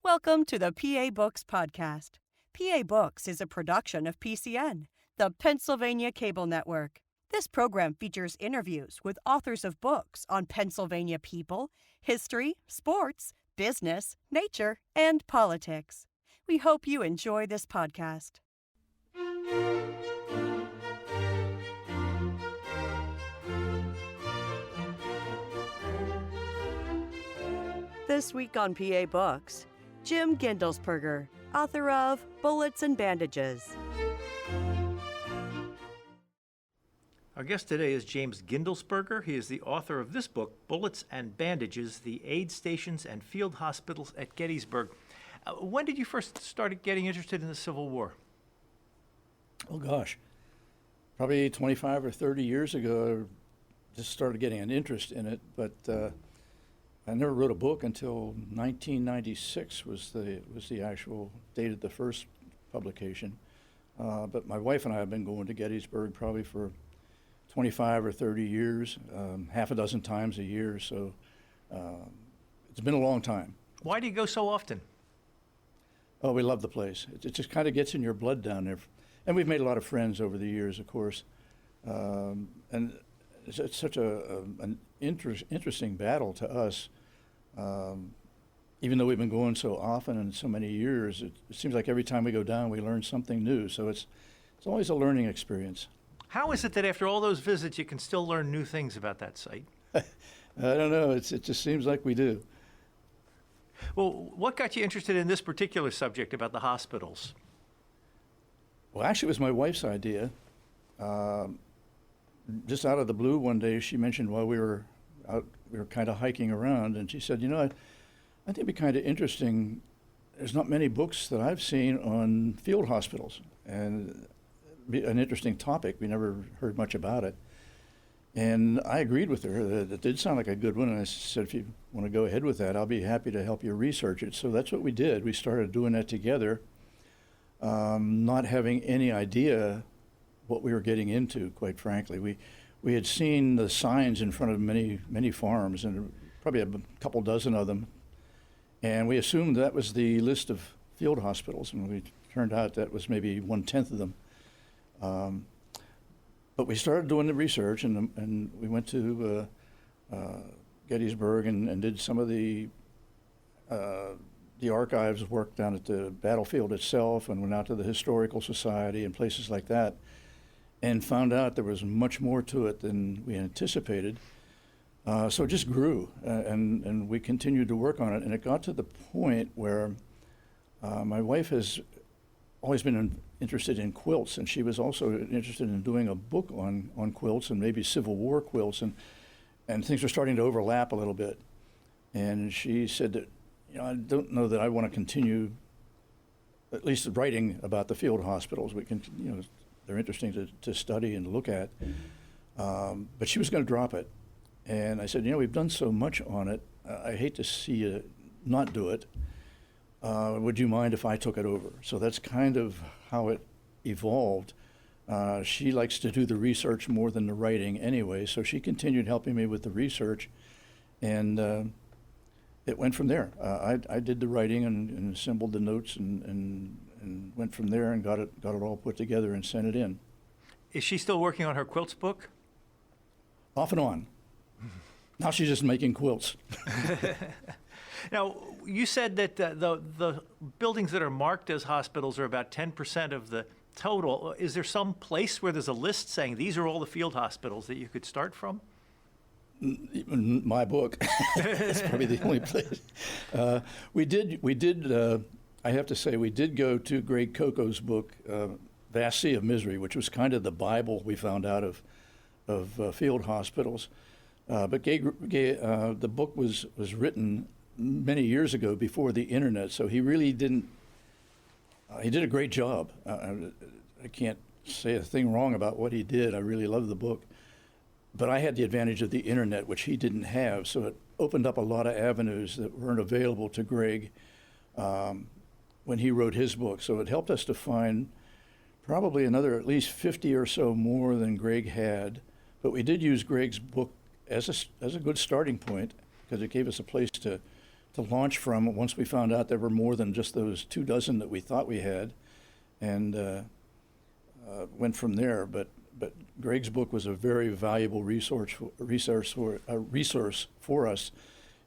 Welcome to the PA Books Podcast. PA Books is a production of PCN, the Pennsylvania Cable Network. This program features interviews with authors of books on Pennsylvania people, history, sports, business, nature, and politics. We hope you enjoy this podcast. This week on PA Books, Jim Gendelsperger, author of Bullets and Bandages. Our guest today is James Gendelsperger. He is the author of this book, Bullets and Bandages, the Aid Stations and Field Hospitals at Gettysburg. When did you first start getting interested in the Civil War? Oh gosh, probably 25 or 30 years ago, I just started getting an interest in it, but I never wrote a book until 1996 was the actual date of the first publication. But my wife and I have been going to Gettysburg probably for 25 or 30 years, half a dozen times a year, so it's been a long time. Why do you go so often? Oh, we love the place. It just kind of gets in your blood down there. And we've made a lot of friends over the years, of course. And it's such an interesting battle to us. Even though we've been going so often and so many years, it seems like every time we go down, we learn something new. So it's always a learning experience. How is it that after all those visits, you can still learn new things about that site? I don't know. It just seems like we do. Well, what got you interested in this particular subject about the hospitals? Well, actually, it was my wife's idea. Just out of the blue one day, she mentioned while we were out, we were kind of hiking around, and she said, I think it'd be kind of interesting. There's not many books that I've seen on field hospitals, and be an interesting topic. We never heard much about it. And I agreed with her that it did sound like a good one, and I said, if you want to go ahead with that, I'll be happy to help you research it. So that's what we did. We started doing that together, not having any idea what we were getting into, quite frankly. We had seen the signs in front of many farms, and probably a couple dozen of them, and we assumed that was the list of field hospitals, and it turned out that was maybe 1/10 of them. But we started doing the research, and we went to Gettysburg and did some of the archives work down at the battlefield itself, and went out to the Historical Society and places like that, and found out there was much more to it than we anticipated. So it just grew, and we continued to work on it, and it got to the point where my wife has always been interested in quilts, and she was also interested in doing a book on quilts and maybe Civil War quilts, and things were starting to overlap a little bit. And she said that, I don't know that I want to continue at least writing about the field hospitals. We can, they're interesting to study and look at. But she was going to drop it. And I said, we've done so much on it. I hate to see you not do it. Would you mind if I took it over? So that's kind of how it evolved. She likes to do the research more than the writing anyway, so she continued helping me with the research, and it went from there. I did the writing and assembled the notes and went from there and got it all put together and sent it in. Is she still working on her quilts book? Off and on. Now she's just making quilts. Now, you said that the buildings that are marked as hospitals are about 10% of the total. Is there some place where there's a list saying these are all the field hospitals that you could start from? My book. It's probably the only place. We did. I have to say, we did go to Greg Coco's book, Vast Sea of Misery, which was kind of the Bible we found out of field hospitals. But the book was written many years ago before the internet, so he really didn't. He did a great job. I can't say a thing wrong about what he did. I really love the book. But I had the advantage of the internet, which he didn't have, so it opened up a lot of avenues that weren't available to Greg when he wrote his book. So it helped us to find probably another at least 50 or so more than Greg had. But we did use Greg's book as a good starting point, because it gave us a place to launch from once we found out there were more than just those 24 that we thought we had, and went from there. But Greg's book was a very valuable resource for us.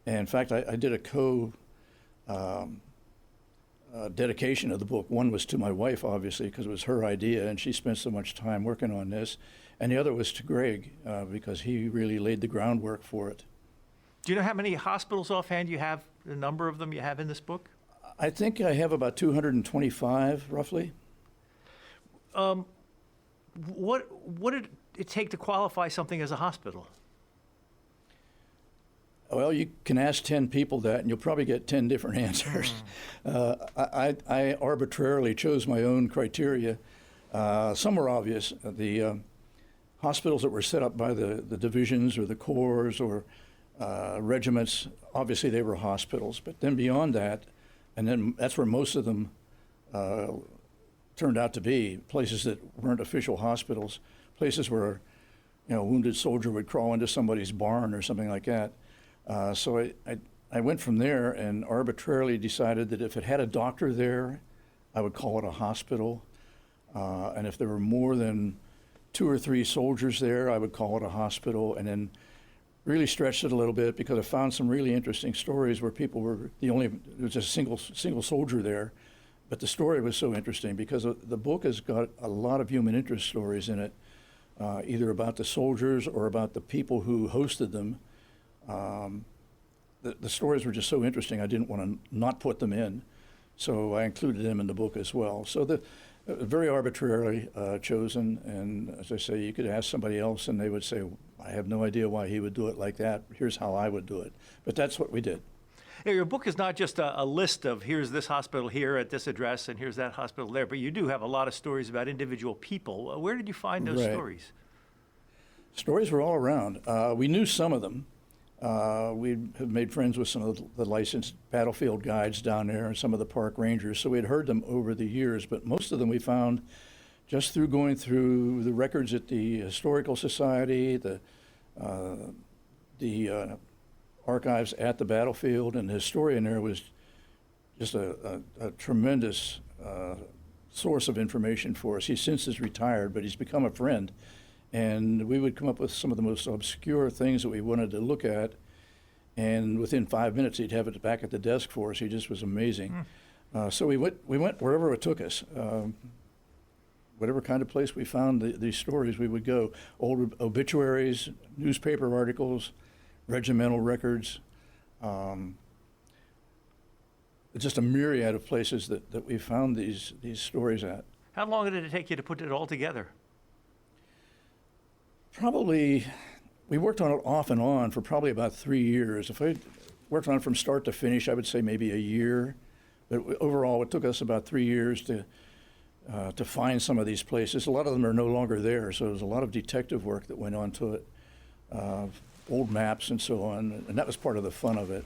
And in fact, I did a dedication of the book. One was to my wife, obviously, because it was her idea, and she spent so much time working on this. And the other was to Greg, because he really laid the groundwork for it. Do you know how many hospitals offhand you have, the number of them you have in this book? I think I have about 225, roughly. What did it take to qualify something as a hospital? Well, you can ask 10 people that, and you'll probably get 10 different answers. I arbitrarily chose my own criteria. Some were obvious. The hospitals that were set up by the divisions or the corps or regiments, obviously they were hospitals. But then beyond that, and then that's where most of them turned out to be, places that weren't official hospitals, places where, a wounded soldier would crawl into somebody's barn or something like that. So I went from there and arbitrarily decided that if it had a doctor there, I would call it a hospital. And if there were more than 2 or 3 soldiers there, I would call it a hospital. And then really stretched it a little bit because I found some really interesting stories where people were there was just a single soldier there. But the story was so interesting because the book has got a lot of human interest stories in it, either about the soldiers or about the people who hosted them. The stories were just so interesting, I didn't want to not put them in. So I included them in the book as well. So very arbitrarily chosen. And as I say, you could ask somebody else and they would say, I have no idea why he would do it like that. Here's how I would do it. But that's what we did. Yeah, your book is not just a list of here's this hospital here at this address and here's that hospital there, but you do have a lot of stories about individual people. Where did you find those stories? Stories were all around. We knew some of them. We had made friends with some of the licensed battlefield guides down there and some of the park rangers, so we had heard them over the years, but most of them we found just through going through the records at the Historical Society, the archives at the battlefield, and the historian there was just a tremendous source of information for us. He since is retired, but he's become a friend. And we would come up with some of the most obscure things that we wanted to look at, and within 5 minutes he'd have it back at the desk for us. He just was amazing. So we went wherever it took us. Whatever kind of place we found these stories, we would go. Old obituaries, newspaper articles, regimental records, just a myriad of places that we found these stories at. How long did it take you to put it all together? Probably, we worked on it off and on for probably about 3 years. If I worked on it from start to finish, I would say maybe a year. But overall, it took us about 3 years to find some of these places. A lot of them are no longer there, so there's a lot of detective work that went on to it, old maps and so on, and that was part of the fun of it.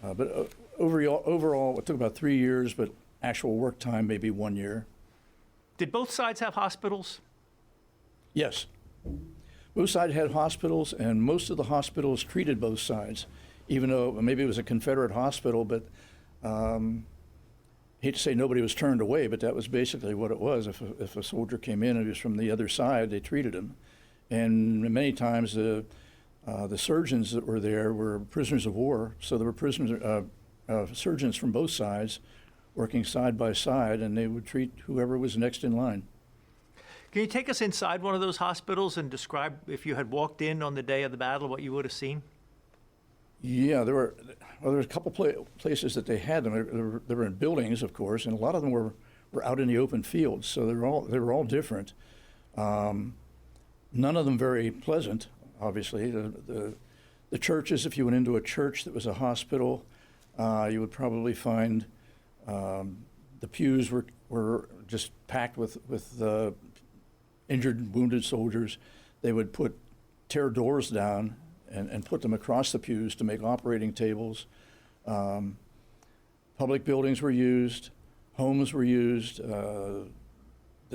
But overall, it took about 3 years, but actual work time maybe 1 year. Did both sides have hospitals? Yes. Both sides had hospitals, and most of the hospitals treated both sides, even though maybe it was a Confederate hospital, but hate to say nobody was turned away, but that was basically what it was. If a soldier came in and he was from the other side, they treated him. And many times the surgeons that were there were prisoners of war, so there were surgeons from both sides working side by side, and they would treat whoever was next in line. Can you take us inside one of those hospitals and describe, if you had walked in on the day of the battle, what you would have seen? Yeah, there were a couple places that they had them. They were in buildings, of course, and a lot of them were out in the open fields, so they were all different. None of them very pleasant, obviously. The churches, if you went into a church that was a hospital, you would probably find the pews were just packed with injured, wounded soldiers. They would tear doors down and put them across the pews to make operating tables. Public buildings were used, homes were used. The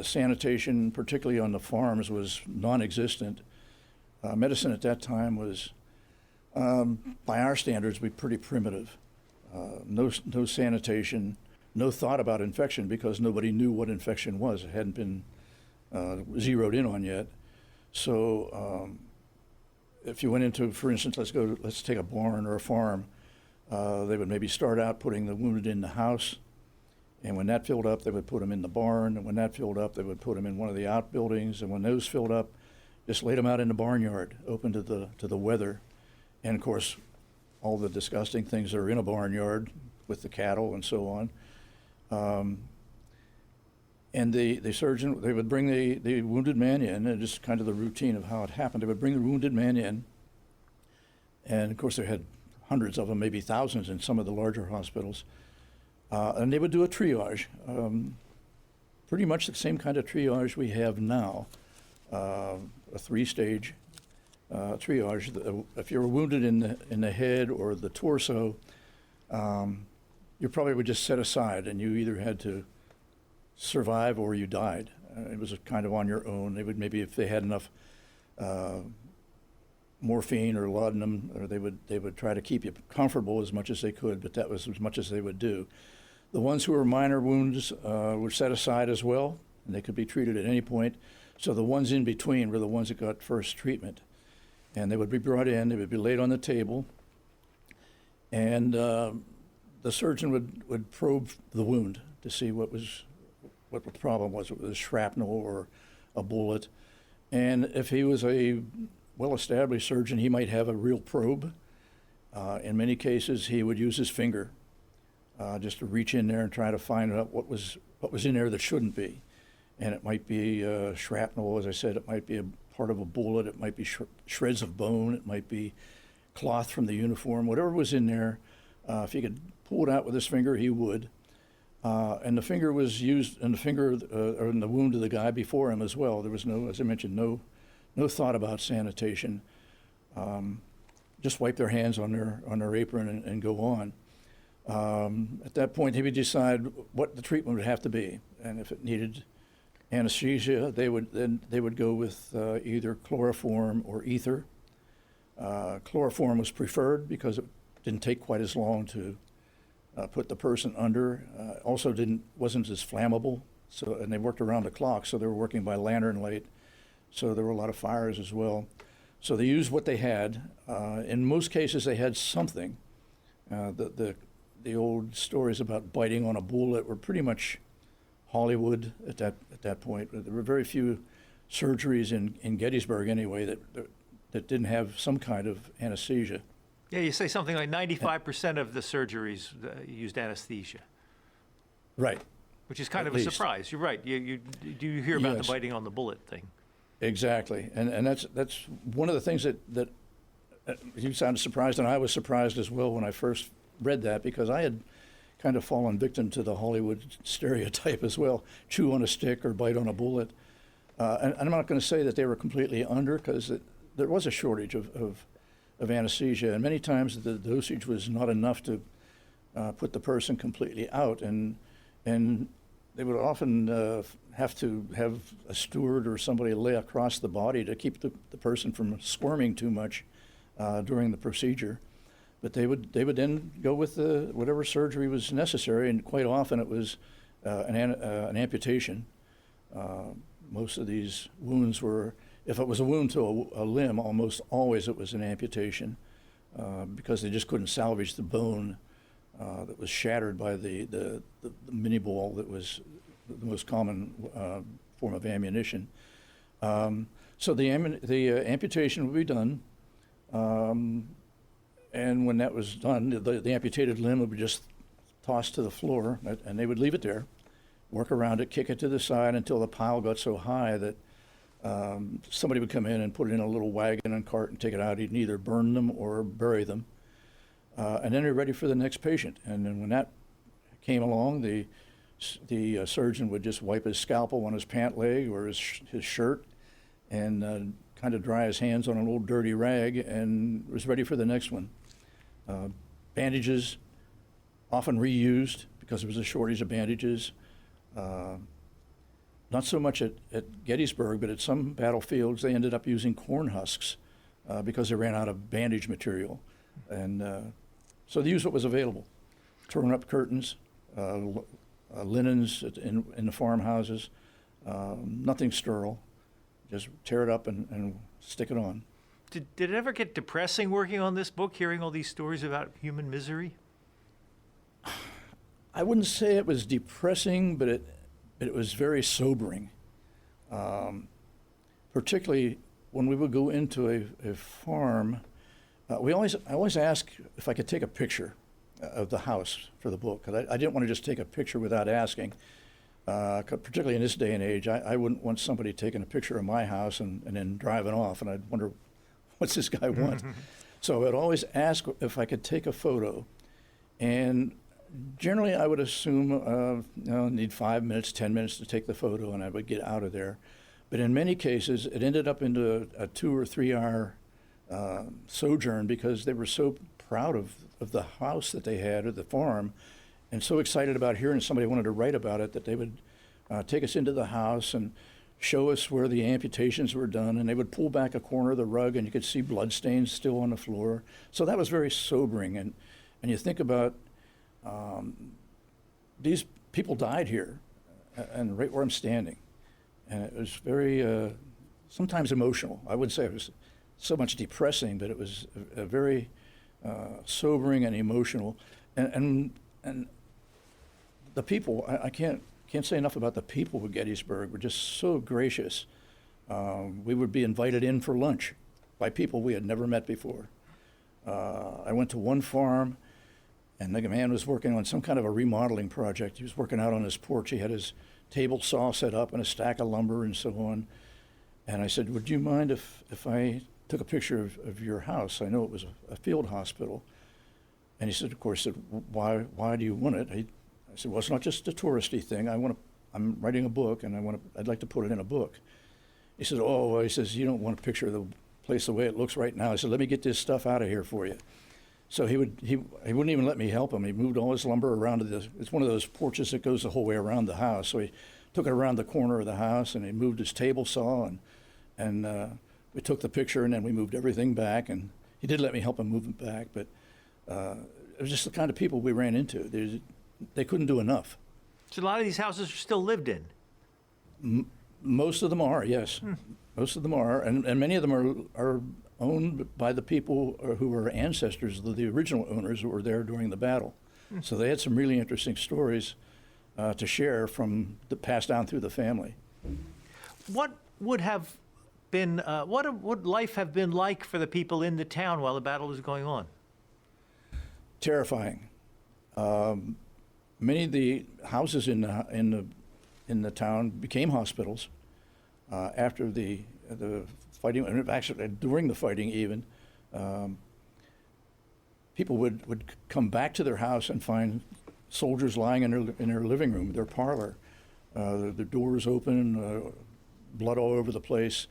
sanitation, particularly on the farms, was non-existent. Medicine at that time was, by our standards, pretty primitive. no sanitation, no thought about infection because nobody knew what infection was. It hadn't been zeroed in on yet. So if you went into, for instance, let's take a barn or a farm, they would maybe start out putting the wounded in the house, and when that filled up, they would put them in the barn, and when that filled up, they would put them in one of the outbuildings, and when those filled up, just laid them out in the barnyard, open to the weather, and of course, all the disgusting things that are in a barnyard with the cattle and so on. And the surgeon, they would bring the wounded man in, and just kind of the routine of how it happened. They would bring the wounded man in, and of course they had hundreds of them, maybe thousands in some of the larger hospitals. And they would do a triage, pretty much the same kind of triage we have now, a 3-stage triage. If you were wounded in the head or the torso, you probably would just set aside, and you either had to survive or you died. It was kind of on your own. They would maybe, if they had enough morphine or laudanum, or they would try to keep you comfortable as much as they could, but that was as much as they would do. The ones who were minor wounds were set aside as well, and they could be treated at any point. So the ones in between were the ones that got first treatment. And they would be brought in, they would be laid on the table, and the surgeon would probe the wound to see what the problem was. It was shrapnel or a bullet. And if he was a well-established surgeon, he might have a real probe. In many cases, he would use his finger just to reach in there and try to find out what was in there that shouldn't be. And it might be shrapnel, as I said, it might be a part of a bullet, it might be shreds of bone, it might be cloth from the uniform, whatever was in there. If he could pull it out with his finger, he would. And the finger was used in or in the wound of the guy before him as well. There was no, as I mentioned, no thought about sanitation. Just wipe their hands on their apron and go on. At that point, he would decide what the treatment would have to be, and if it needed anesthesia, they would go with either chloroform or ether. Chloroform was preferred because it didn't take quite as long to put the person under. Also wasn't as flammable, and they worked around the clock, so they were working by lantern light, so there were a lot of fires as well. So they used what they had. In most cases, they had something. The old stories about biting on a bullet were pretty much Hollywood at that point. There were very few surgeries in Gettysburg anyway that didn't have some kind of anesthesia. Yeah, you say something like 95% of the surgeries used anesthesia. Right. Which is kind At of a least. surprise. You're right. You hear about Yes. the biting on the bullet thing. Exactly, and that's one of the things that you sounded surprised, and I was surprised as well when I first read that, because I had kind of fallen victim to the Hollywood stereotype as well: chew on a stick or bite on a bullet. And I'm not going to say that they were completely under, because there was a shortage of anesthesia, and many times the dosage was not enough to put the person completely out, and they would often have to have a steward or somebody lay across the body to keep the person from squirming too much during the procedure. But they would then go with whatever surgery was necessary, and quite often it was an amputation. Most of these wounds were, if it was a wound to a limb, almost always it was an amputation, because they just couldn't salvage the bone that was shattered by the mini ball that was the most common form of ammunition. So the amputation would be done, and when that was done, the amputated limb would be just tossed to the floor, and they would leave it there, work around it, kick it to the side until the pile got so high that somebody would come in and put it in a little wagon and cart and take it out. He'd either burn them or bury them. And then you're ready for the next patient. And then when that came along, the surgeon would just wipe his scalpel on his pant leg or his shirt and kind of dry his hands on an old dirty rag, and was ready for the next one. Bandages, often reused because there was a shortage of bandages. Not so much at Gettysburg, but at some battlefields they ended up using corn husks because they ran out of bandage material. And so they used what was available. torn up curtains, linens in the farmhouses, nothing sterile. Just tear it up and stick it on. Did it ever get depressing working on this book, hearing all these stories about human misery? I wouldn't say it was depressing, but it was very sobering. Particularly when we would go into a farm, I always ask if I could take a picture of the house for the book. 'Cause I didn't want to just take a picture without asking. Particularly in this day and age, I wouldn't want somebody taking a picture of my house and then driving off, and I'd wonder, what's this guy want? So I'd always ask if I could take a photo, and generally I would assume, need 5 minutes, 10 minutes to take the photo, and I would get out of there. But in many cases, it ended up into a 2 or 3 hour sojourn because they were so proud of the house that they had or the farm, and so excited about hearing somebody wanted to write about it that they would take us into the house and show us where the amputations were done, and they would pull back a corner of the rug and you could see bloodstains still on the floor. So that was very sobering, and you think about these people died here and right where I'm standing, and it was very sometimes emotional. I wouldn't say it was so much depressing, but it was a very sobering and emotional, and the people, I can't say enough about the people of Gettysburg. Were just so gracious. We would be invited in for lunch by people we had never met before. I went to one farm, and the man was working on some kind of a remodeling project. He was working out on his porch. He had his table saw set up and a stack of lumber and so on. And I said, would you mind if I took a picture of your house? I know it was a field hospital. And he said, of course, why do you want it? I said, well, it's not just a touristy thing. I'm writing a book, and I'd like to put it in a book. He said, oh, he says, you don't want a picture of the place the way it looks right now. I said, let me get this stuff out of here for you. So he wouldn't even let me help him. He moved all his lumber around it's one of those porches that goes the whole way around the house. So he took it around the corner of the house, and he moved his table saw, and we took the picture, and then we moved everything back, and he did let me help him move it back, but it was just the kind of people we ran into. They couldn't do enough. So a lot of these houses are still lived in? Most of them are, yes. Most of them are, and many of them are owned by the people who were ancestors of the original owners who were there during the battle. So they had some really interesting stories to share from passed down through the family. What would have been, what would life have been like for the people in the town while the battle was going on? Terrifying. Many of the houses in the town became hospitals after the fighting, and actually during the fighting even. People would come back to their house and find soldiers lying in their living room, their parlor, the doors open, blood all over the place.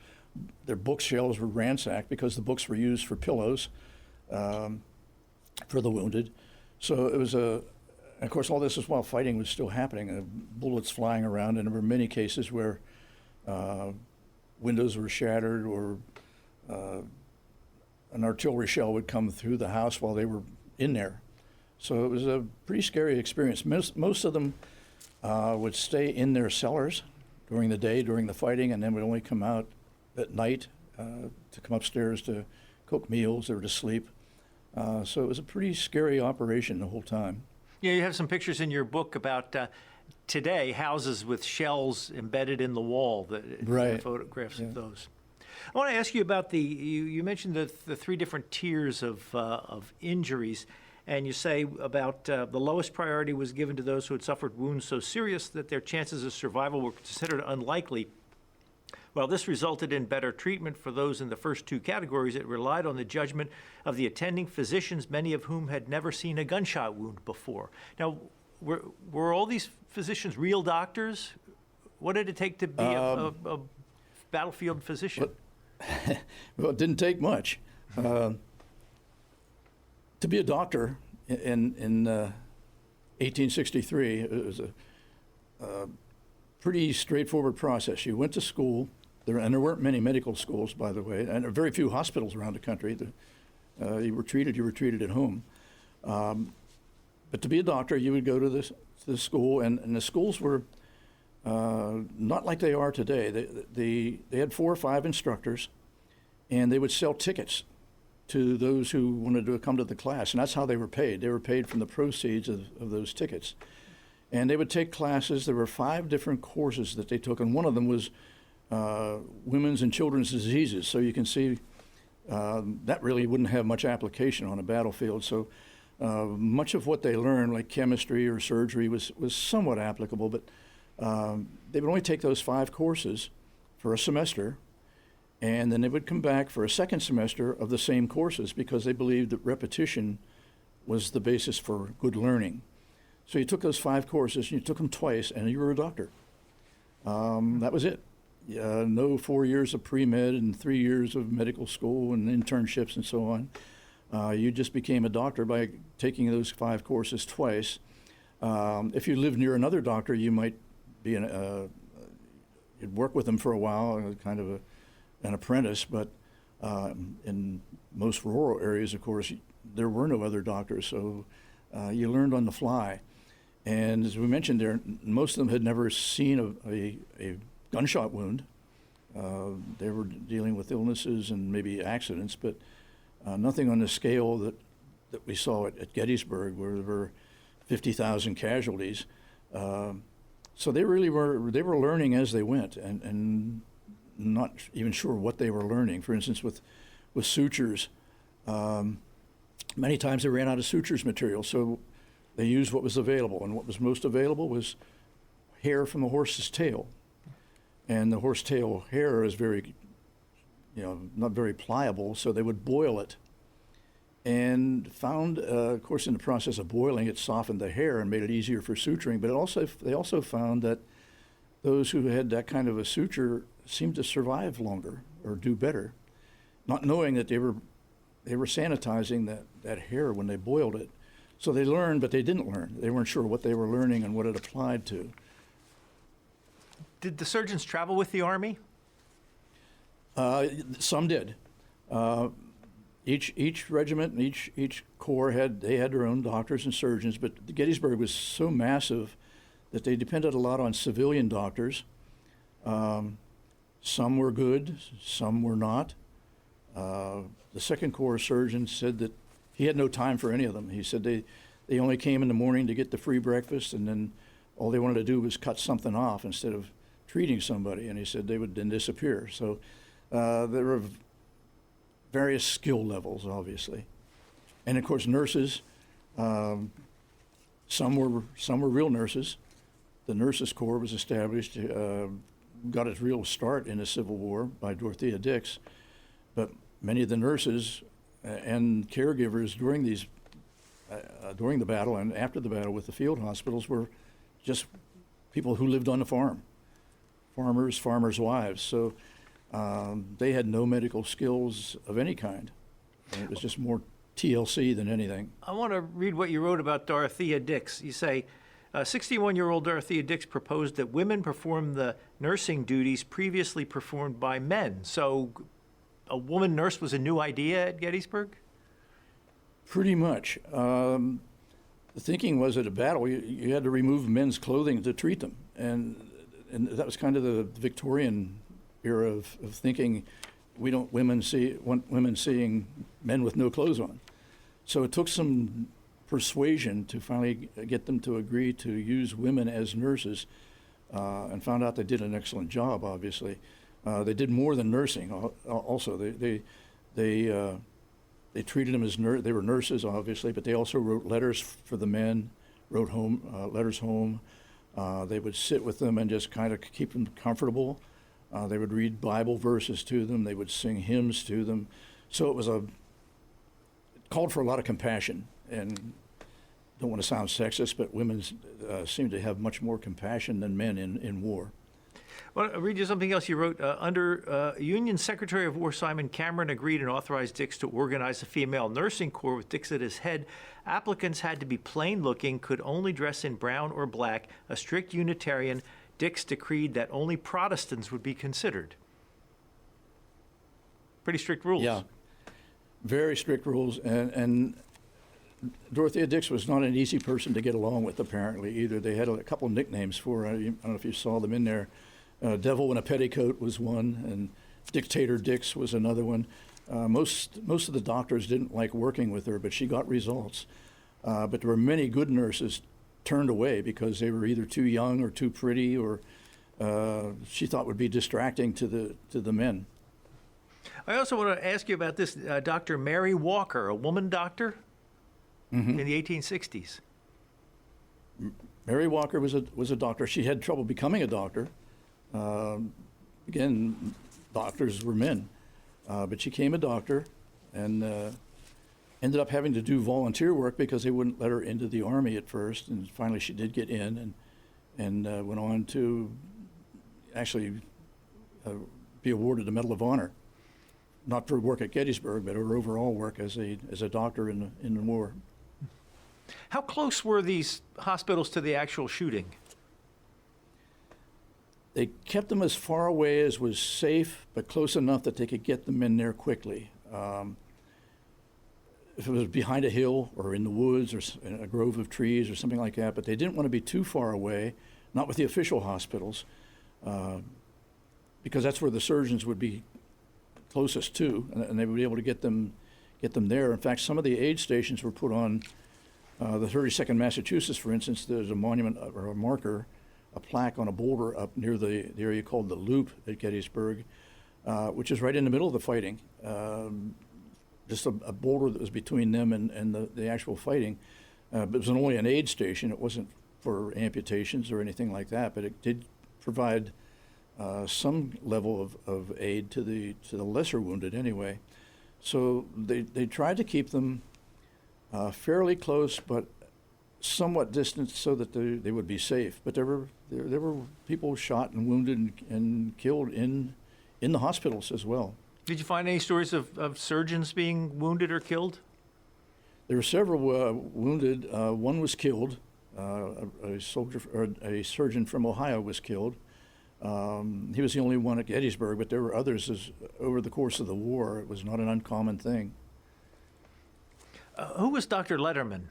Their bookshelves were ransacked because the books were used for pillows for the wounded. So it was of course, all this is while fighting was still happening, bullets flying around, and there were many cases where windows were shattered, or an artillery shell would come through the house while they were in there. So it was a pretty scary experience. Most of them would stay in their cellars during the day, during the fighting, and then would only come out at night to come upstairs to cook meals or to sleep. So it was a pretty scary operation the whole time. Yeah, you have some pictures in your book about today, houses with shells embedded in the wall, right. Photographs of those. I want to ask you about you mentioned the three different tiers of injuries, and you say about the lowest priority was given to those who had suffered wounds so serious that their chances of survival were considered unlikely. While this resulted in better treatment for those in the first two categories, it relied on the judgment of the attending physicians, many of whom had never seen a gunshot wound before. Now, were all these physicians real doctors? What did it take to be a battlefield physician? Well, it didn't take much. To be a doctor in 1863, it was a pretty straightforward process. You went to school, and there weren't many medical schools, by the way, and there were very few hospitals around the country. You were treated at home. But to be a doctor, you would go to the school, and the schools were not like they are today. They had 4 or 5 instructors, and they would sell tickets to those who wanted to come to the class, and that's how they were paid. They were paid from the proceeds of those tickets. And they would take classes. There were 5 different courses that they took, and one of them was women's and children's diseases. So you can see that really wouldn't have much application on a battlefield. So much of what they learned, like chemistry or surgery, was somewhat applicable, but they would only take those 5 courses for a semester, and then they would come back for a second semester of the same courses because they believed that repetition was the basis for good learning. So you took those 5 courses, and you took them twice, and you were a doctor. That was it. No 4 years of pre-med and 3 years of medical school and internships and so on. You just became a doctor by taking those 5 courses twice. If you lived near another doctor, you might be you'd work with them for a while, kind of an apprentice. But in most rural areas, of course, there were no other doctors, so you learned on the fly. And as we mentioned there, most of them had never seen a gunshot wound. They were dealing with illnesses and maybe accidents, but nothing on the scale that we saw at Gettysburg, where there were 50,000 casualties. So they really were learning as they went, and not even sure what they were learning. For instance, with sutures, many times they ran out of sutures material, so they used what was available, and what was most available was hair from the horse's tail. And the horsetail hair is very, not very pliable, so they would boil it. And found, of course, in the process of boiling, it softened the hair and made it easier for suturing. But they also found that those who had that kind of a suture seemed to survive longer or do better, not knowing that they were sanitizing that hair when they boiled it. So they learned, but they didn't learn. They weren't sure what they were learning and what it applied to. Did the surgeons travel with the Army? Some did. Each regiment and each corps had their own doctors and surgeons, but Gettysburg was so massive that they depended a lot on civilian doctors. Some were good, some were not. The Second Corps surgeon said that he had no time for any of them. He said they only came in the morning to get the free breakfast, and then all they wanted to do was cut something off instead of treating somebody, and he said they would then disappear. So there were various skill levels, obviously. And of course, nurses, some were real nurses. The Nurses Corps was established, got its real start in the Civil War by Dorothea Dix, but many of the nurses and caregivers during the battle and after the battle with the field hospitals were just people who lived on the farm. Farmers' wives. So they had no medical skills of any kind. And it was just more TLC than anything. I want to read what you wrote about Dorothea Dix. You say, 61-year-old Dorothea Dix proposed that women perform the nursing duties previously performed by men. So a woman nurse was a new idea at Gettysburg? Pretty much. The thinking was at a battle, you had to remove men's clothing to treat them. And that was kind of the Victorian era of thinking we don't want women seeing men with no clothes on. So it took some persuasion to finally get them to agree to use women as nurses, and found out they did an excellent job, obviously. They did more than nursing also. They treated them as they were nurses, obviously, but they also wrote letters for the men, wrote letters home. They would sit with them and just kind of keep them comfortable. They would read Bible verses to them. They would sing hymns to them. So it called for a lot of compassion. And don't want to sound sexist, but women seem to have much more compassion than men in war. Well, I'll read you something else you wrote. Under Union Secretary of War Simon Cameron agreed and authorized Dix to organize a female nursing corps with Dix at his head. Applicants had to be plain-looking, could only dress in brown or black. A strict Unitarian, Dix decreed that only Protestants would be considered. Pretty strict rules. Yeah, very strict rules. And Dorothea Dix was not an easy person to get along with, apparently, either. They had a couple of nicknames for her. I don't know if you saw them in there. Devil in a Petticoat was one, and Dictator Dix was another one. Most of the doctors didn't like working with her, but she got results. But there were many good nurses turned away because they were either too young or too pretty, or she thought would be distracting to the men. I also want to ask you about this Dr. Mary Walker, a woman doctor in the 1860s. Mary Walker was a doctor. She had trouble becoming a doctor. Again, doctors were men, but she became a doctor and ended up having to do volunteer work because they wouldn't let her into the Army at first. And finally, she did get in and went on to actually be awarded the Medal of Honor. Not for work at Gettysburg, but her overall work as a doctor in the war. How close were these hospitals to the actual shooting? They kept them as far away as was safe, but close enough that they could get them in there quickly. If it was behind a hill or in the woods or in a grove of trees or something like that, but they didn't want to be too far away, not with the official hospitals, because that's where the surgeons would be closest to, and they would be able to get them there. In fact, some of the aid stations were put on the 32nd Massachusetts, for instance. There's a monument or a marker, a plaque on a boulder up near the area called the Loop at Gettysburg, which is right in the middle of the fighting. Just a boulder that was between them and the actual fighting. But it was only an aid station. It wasn't for amputations or anything like that, but it did provide some level of aid to the lesser wounded anyway. So they tried to keep them fairly close, but somewhat distant so that they would be safe. But there were people shot and wounded and killed in the hospitals as well. Did you find any stories of surgeons being wounded or killed? There were several wounded. One was killed. A soldier or a surgeon from Ohio was killed. He was the only one at Gettysburg, but there were others over the course of the war. It was not an uncommon thing. Who was Dr. Letterman?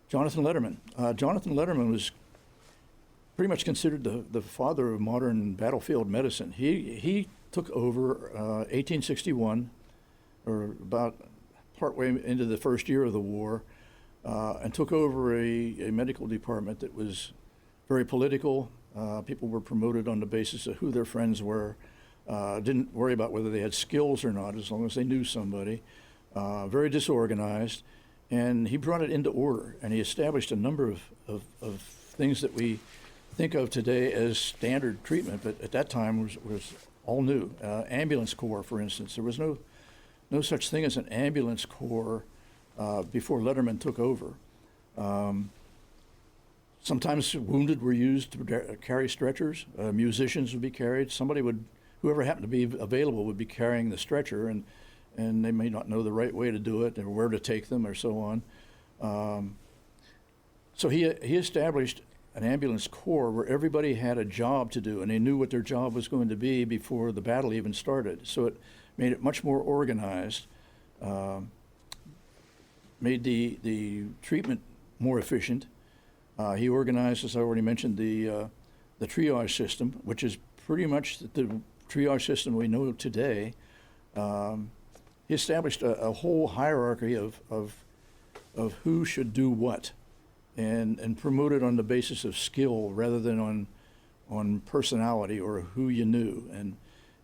Jonathan Letterman. Jonathan Letterman was pretty much considered the father of modern battlefield medicine. He took over 1861, or about partway into the first year of the war, and took over a medical department that was very political. People were promoted on the basis of who their friends were. Didn't worry about whether they had skills or not, as long as they knew somebody. Very disorganized, and he brought it into order, and he established a number of things that we think of today as standard treatment, but at that time was all new. Ambulance corps, for instance. There was no such thing as an ambulance corps before Letterman took over. Sometimes wounded were used to carry stretchers. Musicians would be carried. Whoever happened to be available would be carrying the stretcher, and they may not know the right way to do it or where to take them or so on. So he established an ambulance corps where everybody had a job to do, and they knew what their job was going to be before the battle even started. So it made it much more organized, made the treatment more efficient. He organized, as I already mentioned, the triage system, which is pretty much the triage system we know today. He established a whole hierarchy of who should do what, and promoted on the basis of skill rather than on personality or who you knew,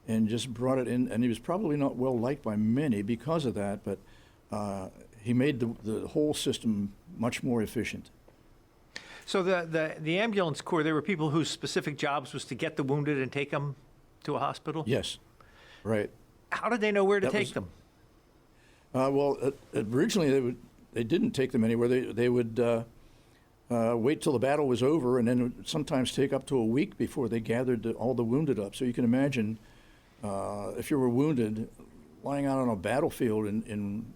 and just brought it in. And he was probably not well liked by many because of that, but he made the whole system much more efficient. So the ambulance corps, there were people whose specific jobs was to get the wounded and take them to a hospital? Yes, right. How did they know where to take them? Well, originally they didn't take them anywhere. They would wait till the battle was over, and then it would sometimes take up to a week before they gathered all the wounded up. So you can imagine if you were wounded, lying out on a battlefield in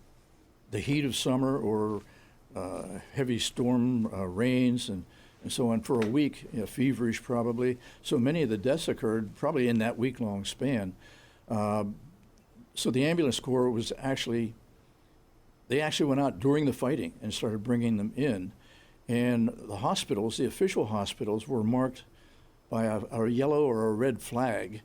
the heat of summer or heavy storm rains and so on for a week, feverish probably. So many of the deaths occurred probably in that week-long span. So the ambulance corps was actually they actually went out during the fighting and started bringing them in. And the hospitals, the official hospitals, were marked by a yellow or a red flag.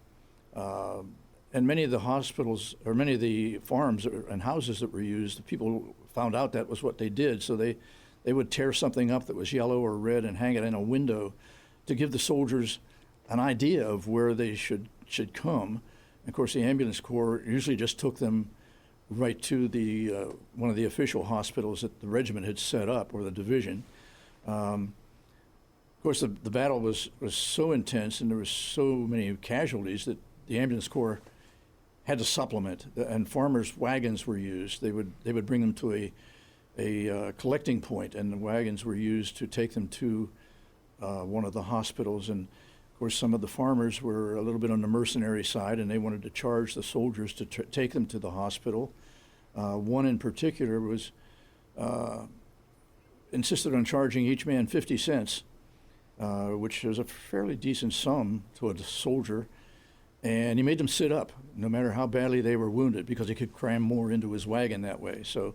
And many of the hospitals, or many of the farms and houses that were used, the people found out that was what they did. So they would tear something up that was yellow or red and hang it in a window to give the soldiers an idea of where they should come. And of course, the ambulance corps usually just took them right to the one of the official hospitals that the regiment had set up, or the division. Of course, the battle was so intense, and there was so many casualties that the ambulance corps had to supplement, and farmers' wagons were used. They would bring them to a collecting point, and the wagons were used to take them to one of the hospitals. And of course, some of the farmers were a little bit on the mercenary side, and they wanted to charge the soldiers to take them to the hospital. One in particular was insisted on charging each man 50 cents, which was a fairly decent sum to a soldier. And he made them sit up, no matter how badly they were wounded, because he could cram more into his wagon that way. So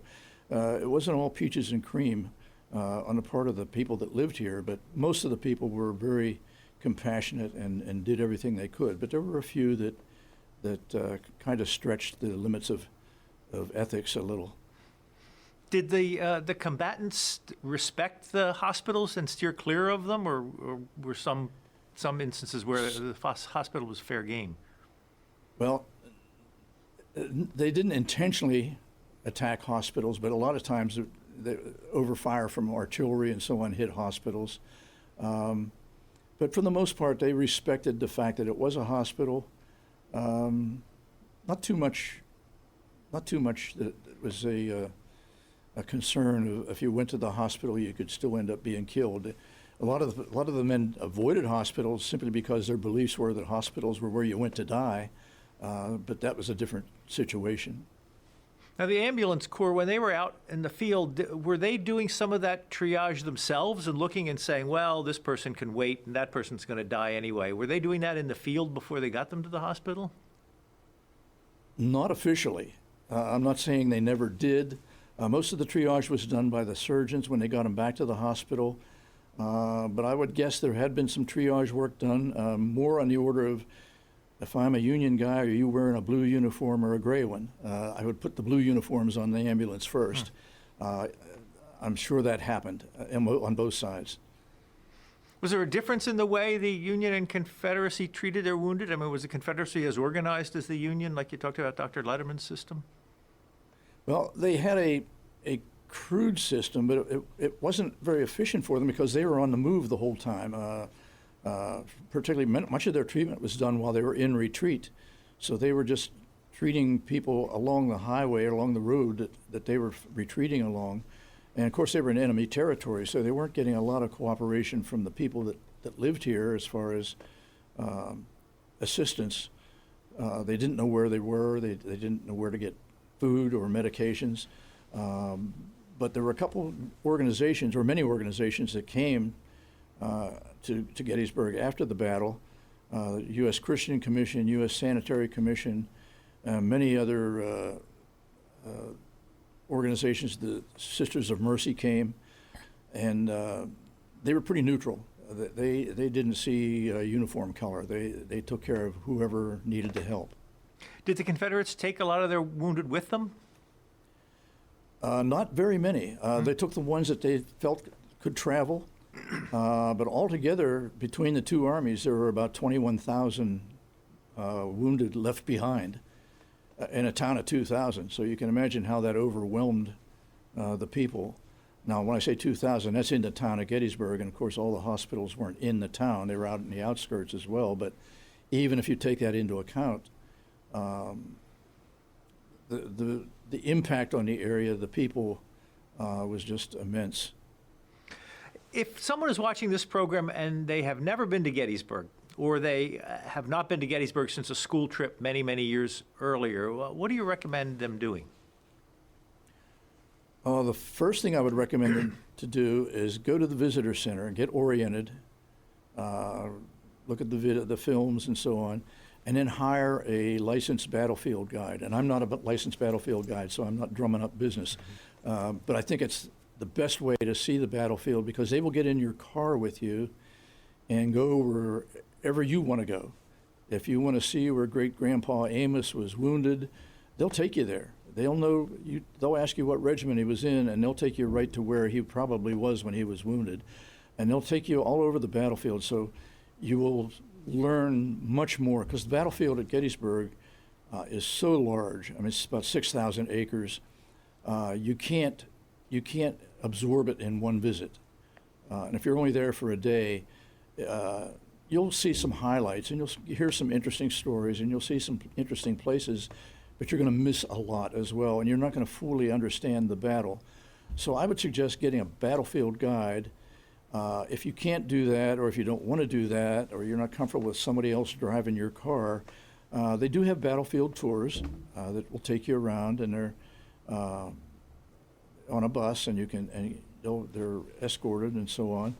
it wasn't all peaches and cream on the part of the people that lived here, but most of the people were very compassionate and did everything they could. But there were a few that kind of stretched the limits of ethics a little. Did the combatants respect the hospitals and steer clear of them, or were some instances where the hospital was fair game? Well, they didn't intentionally attack hospitals, but a lot of times the overfire from artillery and so on hit hospitals. But for the most part, they respected the fact that it was a hospital. Not too much that it was a concern of if you went to the hospital, you could still end up being killed. A lot of the men avoided hospitals simply because their beliefs were that hospitals were where you went to die, but that was a different situation. Now, the ambulance corps, when they were out in the field, were they doing some of that triage themselves and looking and saying, well, this person can wait and that person's going to die anyway? Were they doing that in the field before they got them to the hospital? Not officially. I'm not saying they never did. Most of the triage was done by the surgeons when they got them back to the hospital. But I would guess there had been some triage work done, more on the order of, if I'm a Union guy, are you wearing a blue uniform or a gray one? I would put the blue uniforms on the ambulance first. I'm sure that happened on both sides. Was there a difference in the way the Union and Confederacy treated their wounded? I mean, was the Confederacy as organized as the Union, like you talked about Dr. Letterman's system? Well, they had a crude system, but it wasn't very efficient for them because they were on the move the whole time. Particularly, much of their treatment was done while they were in retreat. So they were just treating people along the highway, along the road that they were retreating along. And of course, they were in enemy territory, so they weren't getting a lot of cooperation from the people that lived here as far as assistance. They didn't know where they were. They didn't know where to get food or medications. But there were a couple organizations, or many organizations, that came to Gettysburg after the battle. U.S. Christian Commission, U.S. Sanitary Commission, many other organizations. The Sisters of Mercy came, and they were pretty neutral. They didn't see a uniform color. They took care of whoever needed the help. Did the Confederates take a lot of their wounded with them? Not very many. They took the ones that they felt could travel. But altogether, between the two armies, there were about 21,000 wounded left behind in a town of 2,000. So you can imagine how that overwhelmed the people. Now, when I say 2,000, that's in the town of Gettysburg. And, of course, all the hospitals weren't in the town. They were out in the outskirts as well. But even if you take that into account, the impact on the area, the people, was just immense. If someone is watching this program and they have never been to Gettysburg, or they have not been to Gettysburg since a school trip many, many years earlier, what do you recommend them doing? The first thing I would recommend them to do is go to the visitor center and get oriented, look at the films and so on, and then hire a licensed battlefield guide. And I'm not a licensed battlefield guide, so I'm not drumming up business. But I think it's the best way to see the battlefield because they will get in your car with you and go wherever you want to go. If you want to see where great-grandpa Amos was wounded, they'll take you there. They'll know you. They'll ask you what regiment he was in, and they'll take you right to where he probably was when he was wounded. And they'll take you all over the battlefield, so you will learn much more because the battlefield at Gettysburg is so large. I mean, it's about 6,000 acres. You can't absorb it in one visit. And if you're only there for a day, you'll see some highlights and you'll hear some interesting stories and you'll see some interesting places, but you're going to miss a lot as well, and you're not going to fully understand the battle. So I would suggest getting a battlefield guide. If you can't do that, or if you don't want to do that, or you're not comfortable with somebody else driving your car, they do have battlefield tours that will take you around, and they're on a bus, and they're escorted and so on.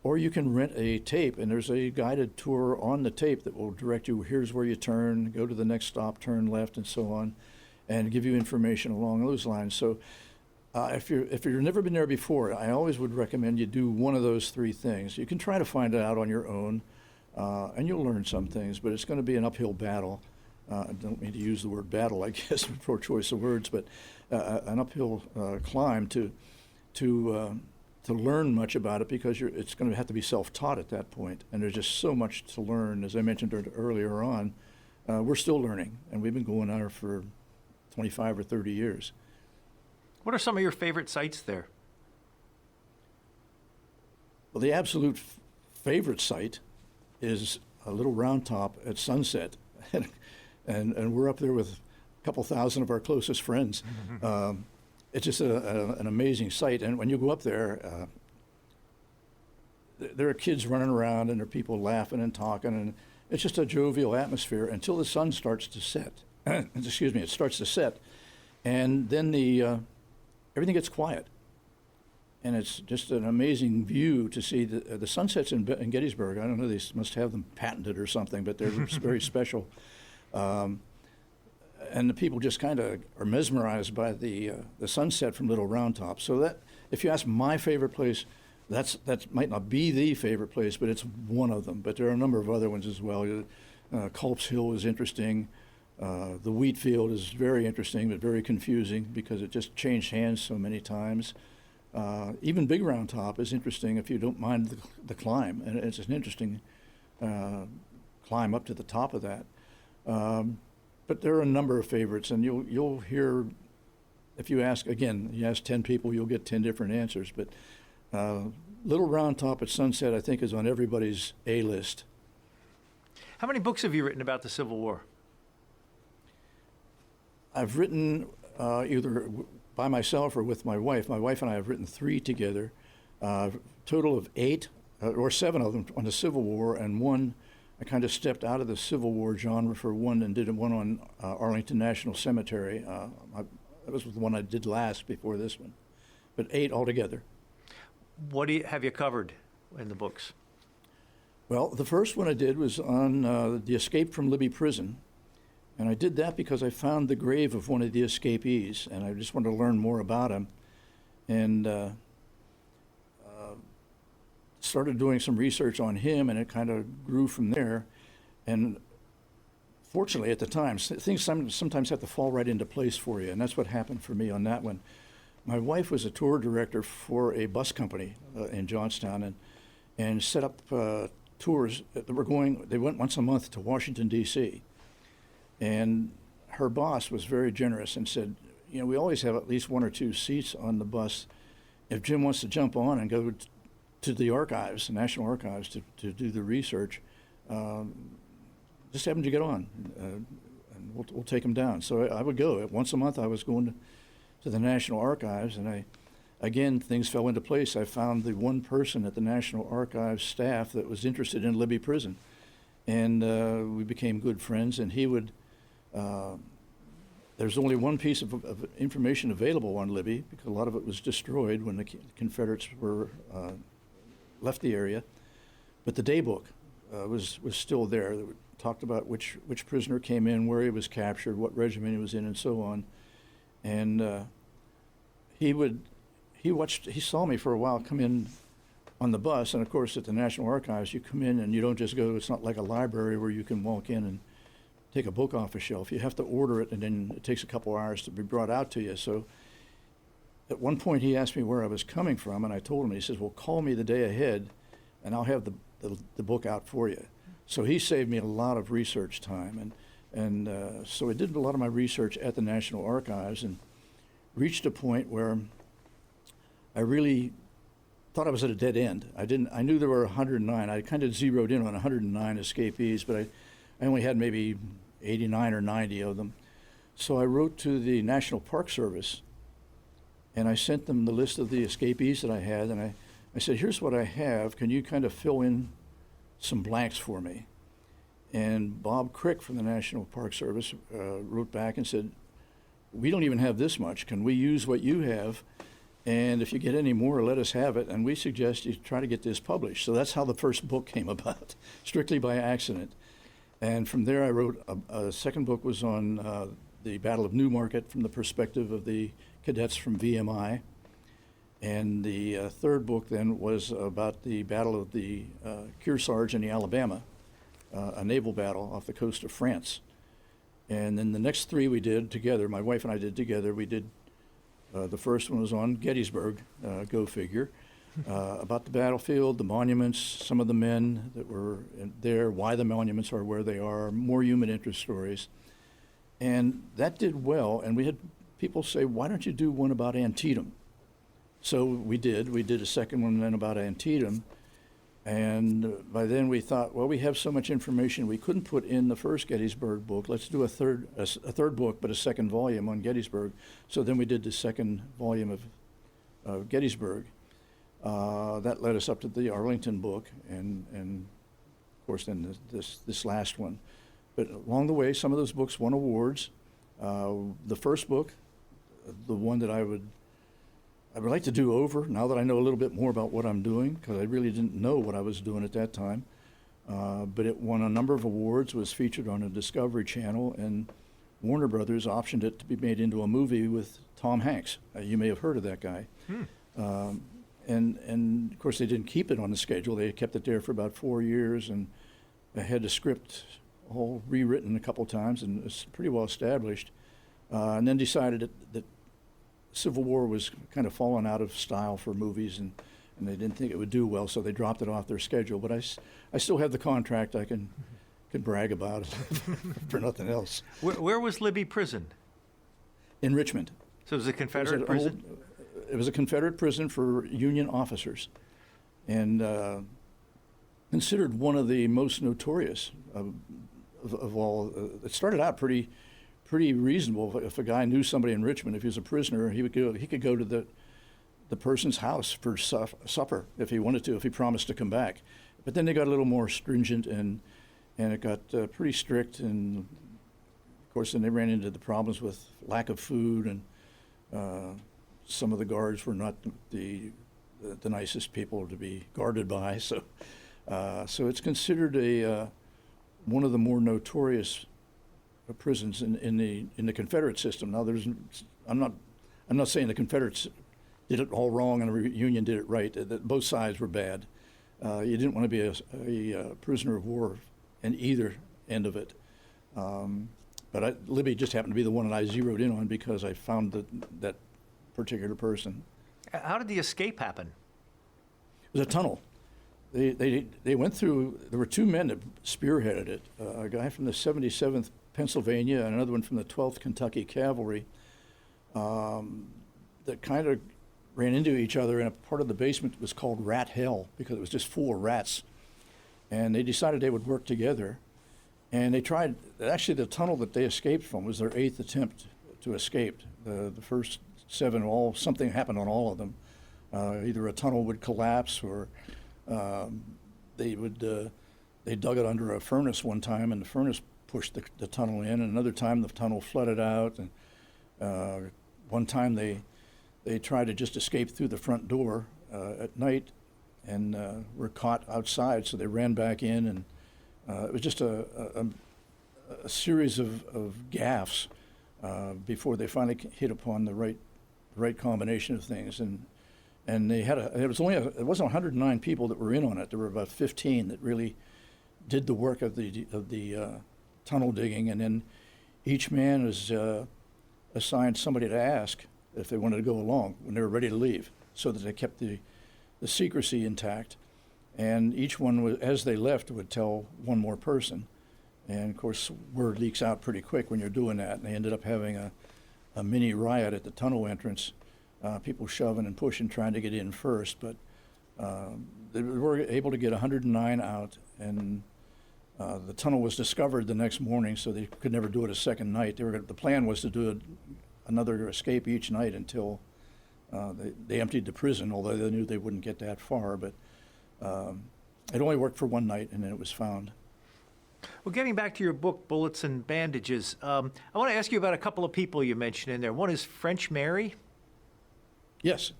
Or you can rent a tape, and there's a guided tour on the tape that will direct you, here's where you turn, go to the next stop, turn left, and so on, and give you information along those lines. So if you've never been there before, I always would recommend you do one of those three things. You can try to find it out on your own, and you'll learn some things, but it's going to be an uphill battle. I don't mean to use the word battle, I guess, for choice of words, but an uphill climb to learn much about it because it's going to have to be self-taught at that point, and there's just so much to learn. As I mentioned earlier on, we're still learning, and we've been going on for 25 or 30 years. What are some of your favorite sites there? Well, the absolute favorite site is a little round top at sunset, and we're up there with a couple thousand of our closest friends. It's just an amazing sight, and when you go up there, there are kids running around and there are people laughing and talking, and it's just a jovial atmosphere until the sun starts to set. Excuse me, it starts to set, and then everything gets quiet, and it's just an amazing view to see the sunsets in Gettysburg. I don't know, they must have them patented or something, but they're very special. And the people just kind of are mesmerized by the sunset from Little Round Top. So that, if you ask my favorite place, that might not be the favorite place, but it's one of them. But there are a number of other ones as well. Culp's Hill is interesting. The wheat field is very interesting, but very confusing because it just changed hands so many times. Even Big Round Top is interesting if you don't mind the climb, and it's an interesting climb up to the top of that. But there are a number of favorites, and you'll hear, if you ask 10 people, you'll get 10 different answers. But Little Round Top at sunset, I think, is on everybody's A list. How many books have you written about the Civil War? I've written either by myself or with my wife. My wife and I have written 3 together, total of 8 or 7 of them on the Civil War, and one I kind of stepped out of the Civil War genre for one and did one on Arlington National Cemetery. That was the one I did last before this one, but 8 altogether. What have you covered in the books? Well, the first one I did was on the escape from Libby Prison, and I did that because I found the grave of one of the escapees, and I just wanted to learn more about him, and started doing some research on him, and it kind of grew from there. And fortunately, at the time, things sometimes have to fall right into place for you, and that's what happened for me on that one. My wife was a tour director for a bus company in Johnstown, and set up tours that were going. They went once a month to Washington, D.C., and her boss was very generous and said, we always have at least 1 or 2 seats on the bus. If Jim wants to jump on and go to the archives, the National Archives, to do the research, just have him to get on, and we'll take him down. So I would go. Once a month I was going to the National Archives, and again, things fell into place. I found the one person at the National Archives staff that was interested in Libby Prison, and we became good friends, and he would, there's only one piece of information available on Libby, because a lot of it was destroyed when the Confederates were left the area, but the daybook was still there. It talked about which prisoner came in, where he was captured, what regiment he was in, and so on. And he saw me for a while come in on the bus, and of course at the National Archives you come in and you don't just go, it's not like a library where you can walk in and take a book off a shelf. You have to order it, and then it takes a couple hours to be brought out to you. So at one point he asked me where I was coming from, and I told him. He says, well, call me the day ahead and I'll have the book out for you. So he saved me a lot of research time, and so I did a lot of my research at the National Archives and reached a point where I really thought I was at a dead end. I knew there were 109. I kind of zeroed in on 109 escapees, but I only had maybe 89 or 90 of them. So I wrote to the National Park Service, and I sent them the list of the escapees that I had, and I said, here's what I have. Can you kind of fill in some blanks for me? And Bob Crick from the National Park Service wrote back and said, we don't even have this much. Can we use what you have? And if you get any more, let us have it. And we suggest you try to get this published. So that's how the first book came about, strictly by accident. And from there, I wrote a second book was on the Battle of Newmarket from the perspective of the cadets from VMI. And the third book then was about the Battle of the Kearsarge in the Alabama, a naval battle off the coast of France. And then the next three we did together, my wife and I did together. We did, the first one was on Gettysburg, go figure, about the battlefield, the monuments, some of the men that were there, why the monuments are where they are, more human interest stories. And that did well, and we had people say, why don't you do one about Antietam? So we did. We did a second one then about Antietam. And by then we thought, well, we have so much information we couldn't put in the first Gettysburg book. Let's do a third book, but a second volume on Gettysburg. So then we did the second volume of Gettysburg. That led us up to the Arlington book, and of course then this last one. But along the way, some of those books won awards. The first book, the one that I would like to do over now that I know a little bit more about what I'm doing, because I really didn't know what I was doing at that time. But it won a number of awards, was featured on a Discovery Channel, and Warner Brothers optioned it to be made into a movie with Tom Hanks. You may have heard of that guy. And of course, they didn't keep it on the schedule. They kept it there for about 4 years, and I had the script all rewritten a couple times, and it's pretty well established. And then decided that Civil War was kind of falling out of style for movies, and they didn't think it would do well, so they dropped it off their schedule. But I still have the contract. I can brag about it for nothing else. Where was Libby Prison? In Richmond. So it was a Confederate prison? It was a Confederate prison for Union officers, and considered one of the most notorious of all. It started out pretty reasonable. If a guy knew somebody in Richmond, if he was a prisoner, he could go to the person's house for supper if he wanted to, if he promised to come back. But then they got a little more stringent, and it got pretty strict. And of course, then they ran into the problems with lack of food, and some of the guards were not the nicest people to be guarded by. So it's considered one of the more notorious prisons in the Confederate system. Now, I'm not saying the Confederates did it all wrong and the Union did it right. Both sides were bad. You didn't want to be a prisoner of war in either end of it. But Libby just happened to be the one that I zeroed in on because I found that particular person. How did the escape happen? It was a tunnel. They went through. There were two men that spearheaded it. A guy from the 77th Pennsylvania and another one from the 12th Kentucky Cavalry. That kind of ran into each other in a part of the basement that was called Rat Hell because it was just full of rats. And they decided they would work together. And they tried. Actually, the tunnel that they escaped from was their 8th attempt to escape. The first 7, something happened on all of them. Either a tunnel would collapse or they dug it under a furnace one time, and the furnace pushed the tunnel in. And another time, the tunnel flooded out. And one time, they tried to just escape through the front door at night, and were caught outside. So they ran back in, and it was just a series of gaffes before they finally hit upon the right right combination of things. And they had it wasn't 109 people that were in on it. There were about 15 that really did the work of the tunnel digging, and then each man was assigned somebody to ask if they wanted to go along when they were ready to leave, so that they kept the secrecy intact. And each one, as they left, would tell one more person. And of course, word leaks out pretty quick when you're doing that. And they ended up having a mini riot at the tunnel entrance, people shoving and pushing, trying to get in first. But they were able to get 109 out, and the tunnel was discovered the next morning, so they could never do it a second night. The plan was to do another escape each night until they emptied the prison, although they knew they wouldn't get that far. But it only worked for one night, and then it was found. Well, getting back to your book, Bullets and Bandages, I want to ask you about a couple of people you mentioned in there. One is French Mary. Yes,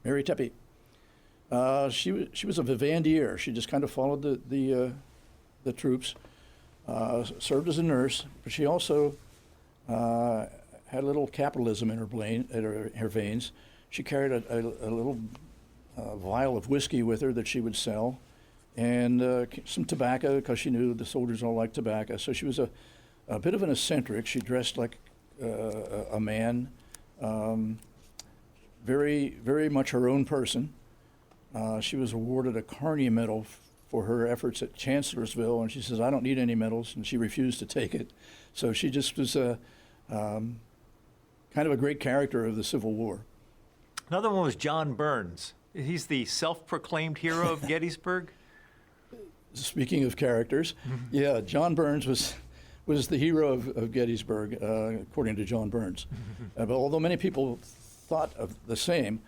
Mary Tepe. She was a vivandière. She just kind of followed the troops, served as a nurse, but she also had a little capitalism in her veins. She carried a little vial of whiskey with her that she would sell, and some tobacco, because she knew the soldiers all liked tobacco. So she was a bit of an eccentric. She dressed like a man, very, very much her own person. She was awarded a Carney Medal for her efforts at Chancellorsville, and she says, "I don't need any medals," and she refused to take it. So she just was kind of a great character of the Civil War. Another one was John Burns. He's the self-proclaimed hero of Gettysburg. Speaking of characters, yeah, John Burns was the hero of Gettysburg, according to John Burns. But although many people thought of the same,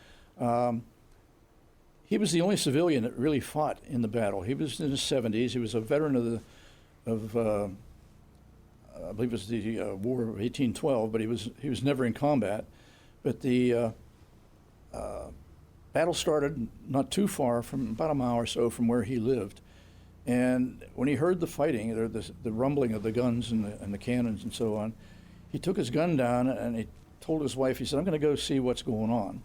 he was the only civilian that really fought in the battle. He was in his 70s. He was a veteran of I believe it was the War of 1812, but he was never in combat. But the battle started not too far from, about a mile or so from where he lived. And when he heard the fighting, or the rumbling of the guns and the cannons and so on, he took his gun down and he told his wife, he said, "I'm going to go see what's going on."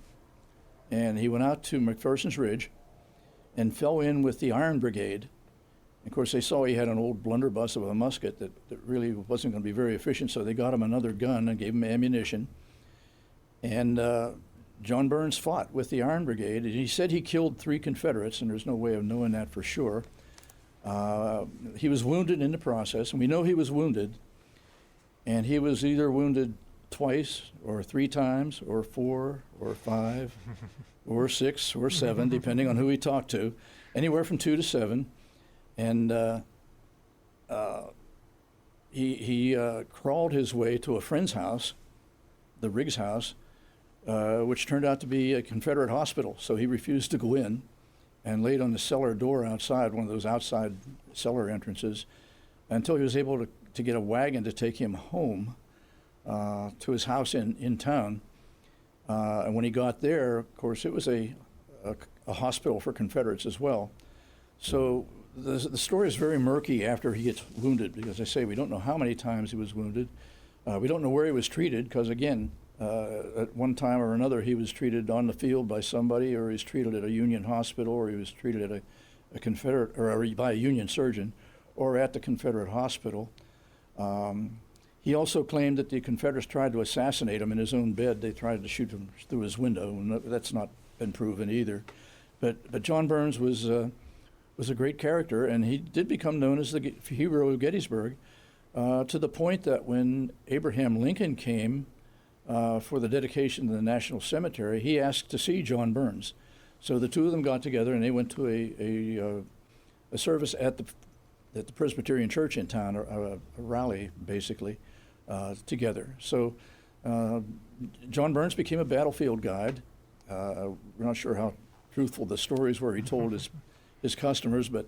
And he went out to McPherson's Ridge and fell in with the Iron Brigade. Of course, they saw he had an old blunderbuss of a musket that really wasn't going to be very efficient, so they got him another gun and gave him ammunition. And John Burns fought with the Iron Brigade, and he said he killed 3 Confederates, and there's no way of knowing that for sure. He was wounded in the process, and we know he was wounded, and he was either wounded twice or 3 times or 4 or 5 or 6 or 7, depending on who he talked to, anywhere from 2 to 7. And he crawled his way to a friend's house, the Riggs house, which turned out to be a Confederate hospital. So he refused to go in and laid on the cellar door outside, one of those outside cellar entrances, until he was able to get a wagon to take him home to his house in town. And when he got there, of course, it was a hospital for Confederates as well. So the story is very murky after he gets wounded, because I say we don't know how many times he was wounded. We don't know where he was treated, because again, at one time or another, he was treated on the field by somebody, or he was treated at a Union hospital, or he was treated at a Confederate, or by a Union surgeon, or at the Confederate hospital. He also claimed that the Confederates tried to assassinate him in his own bed. They tried to shoot him through his window, and that's not been proven either. But John Burns was a great character, and he did become known as the hero of Gettysburg, to the point that when Abraham Lincoln came for the dedication of the National Cemetery, he asked to see John Burns. So the two of them got together, and they went to a service at the Presbyterian Church in town, a rally, basically, together. So John Burns became a battlefield guide. We're not sure how truthful the stories were he told his customers, but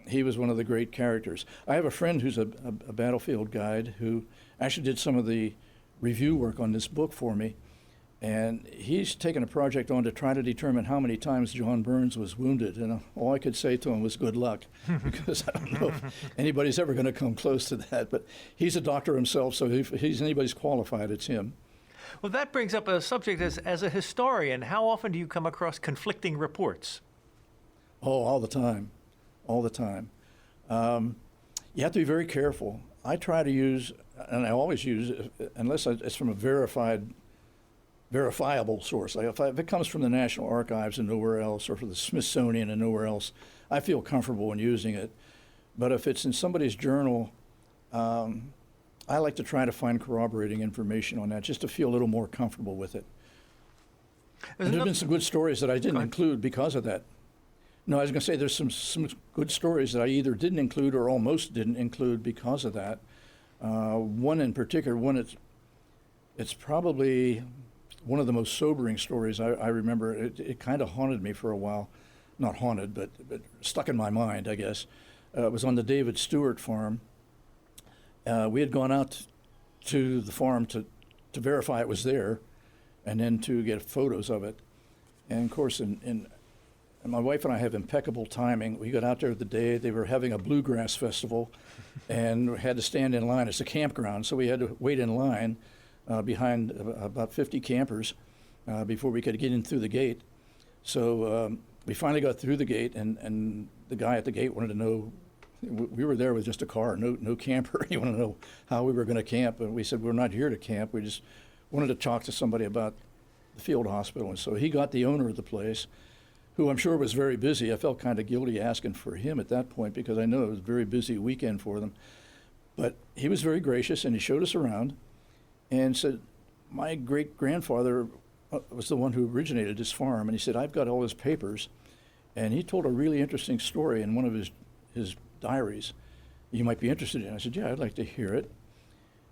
he was one of the great characters. I have a friend who's a battlefield guide who actually did some of the review work on this book for me, and he's taken a project on to try to determine how many times John Burns was wounded, and all I could say to him was good luck, because I don't know if anybody's ever going to come close to that, but he's a doctor himself, so if anybody's qualified, it's him. Well, that brings up a subject as a historian. How often do you come across conflicting reports? Oh, all the time, all the time. You have to be very careful. I try to use, and I always use, unless it's from a verifiable source. Like if it comes from the National Archives and nowhere else, or from the Smithsonian and nowhere else, I feel comfortable in using it. But if it's in somebody's journal, I like to try to find corroborating information on that just to feel a little more comfortable with it. And there's been some good stories that I didn't include because of that. No, I was going to say there's some good stories that I either didn't include or almost didn't include because of that. One in particular, it's probably one of the most sobering stories I remember. It kind of haunted me for a while. Not haunted, but stuck in my mind, I guess. It was on the David Stewart farm. We had gone out to the farm to verify it was there and then to get photos of it. And of course, and my wife and I have impeccable timing. We got out there the day they were having a bluegrass festival and had to stand in line. It's a campground, so we had to wait in line behind about 50 campers before we could get in through the gate. So we finally got through the gate, and the guy at the gate wanted to know, we were there with just a car, no camper. He wanted to know how we were going to camp, and we said, we're not here to camp. We just wanted to talk to somebody about the field hospital. And so he got the owner of the place, who I'm sure was very busy. I felt kind of guilty asking for him at that point because I know it was a very busy weekend for them. But he was very gracious, and he showed us around and said, my great-grandfather was the one who originated this farm, and he said, I've got all his papers. And he told a really interesting story in one of his diaries you might be interested in. I said, yeah, I'd like to hear it.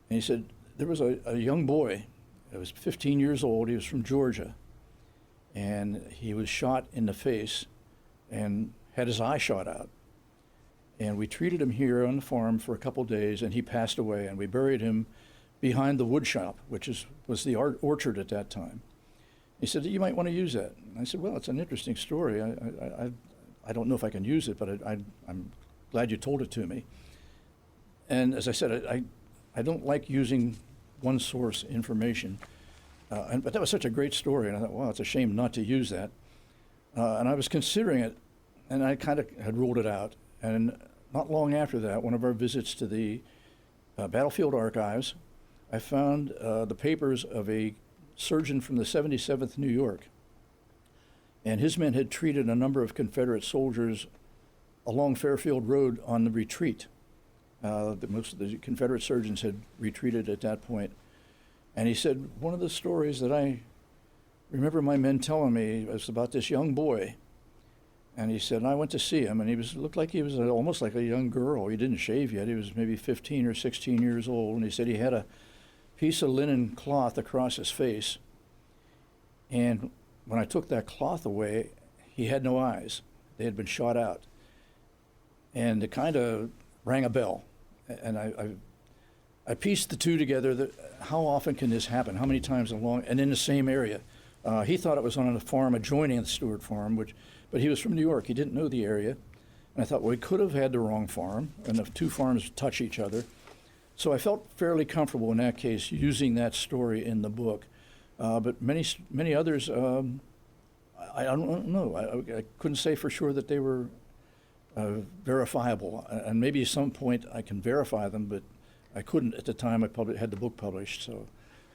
And he said, there was a young boy that was 15 years old. He was from Georgia. And he was shot in the face and had his eye shot out. And we treated him here on the farm for a couple days, and he passed away. And we buried him behind the wood shop, which was the orchard at that time. He said, you might want to use that. And I said, well, it's an interesting story. I don't know if I can use it, but I'm glad you told it to me. And as I said, I don't like using one source information. But that was such a great story, and I thought, wow, it's a shame not to use that. And I was considering it, and I kind of had ruled it out. And not long after that, one of our visits to the Battlefield Archives, I found the papers of a surgeon from the 77th New York. And his men had treated a number of Confederate soldiers along Fairfield Road on the retreat. Most of the Confederate surgeons had retreated at that point. And he said, one of the stories that I remember my men telling me was about this young boy. And he said, I went to see him, and he looked like he was almost like a young girl. He didn't shave yet. He was maybe 15 or 16 years old. And he said he had a piece of linen cloth across his face. And when I took that cloth away, he had no eyes. They had been shot out. And it kind of rang a bell. And I pieced the two together. That how often can this happen? How many times along and in the same area? He thought it was on a farm adjoining the Stewart farm, but he was from New York. He didn't know the area. And I thought, well, we could have had the wrong farm, and the two farms touch each other. So I felt fairly comfortable in that case using that story in the book. But many others, I don't know. I couldn't say for sure that they were verifiable. And maybe at some point I can verify them, but I couldn't at the time I had the book published, so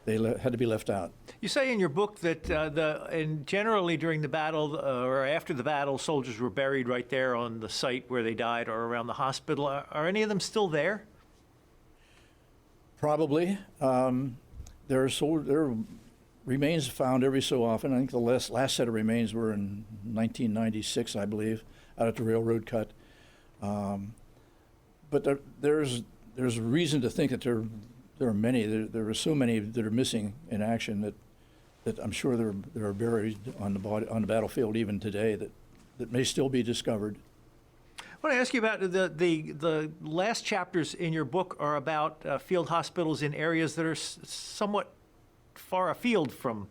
they had to be left out. You say in your book that generally during the battle or after the battle, soldiers were buried right there on the site where they died or around the hospital. Are any of them still there? Probably. There are remains found every so often. I think the last set of remains were in 1996, I believe, out at the railroad cut. But there's reason to think that there are many. There are so many that are missing in action that I'm sure there are buried on the battlefield even today that may still be discovered. I want to ask you about the last chapters in your book are about field hospitals in areas that are somewhat far afield from